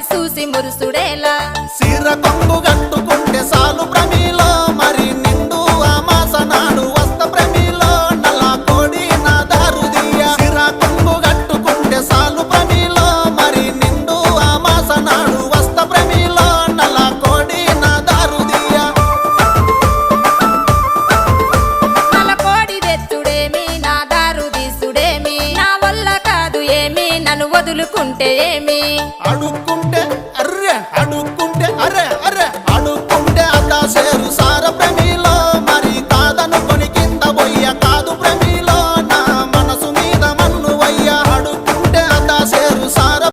చూసి మురుసుడేలా సీర కొంగు కట్టుకుంటే సాలు ప్రమిలో మరి నిండు అమాస నాడు వస్త ప్రమిలో నల్ల కోడి నా దారుదియ సీర కొంగు కట్టుకుంటే సాలు ప్రమిలో మరి నిండు అమాస నాడు వస్త ప్రమిలో నల్ల కోడి నా దారుదియ నల్ల కోడి తెచ్చుడేమి నా దారు తీసుడేమి నా వల్ల కాదు ఏమి నన్ను వదులుకుంటే ఏమి అడుక్కుంటే అర్రే అడుక్కుంటే అరే అరే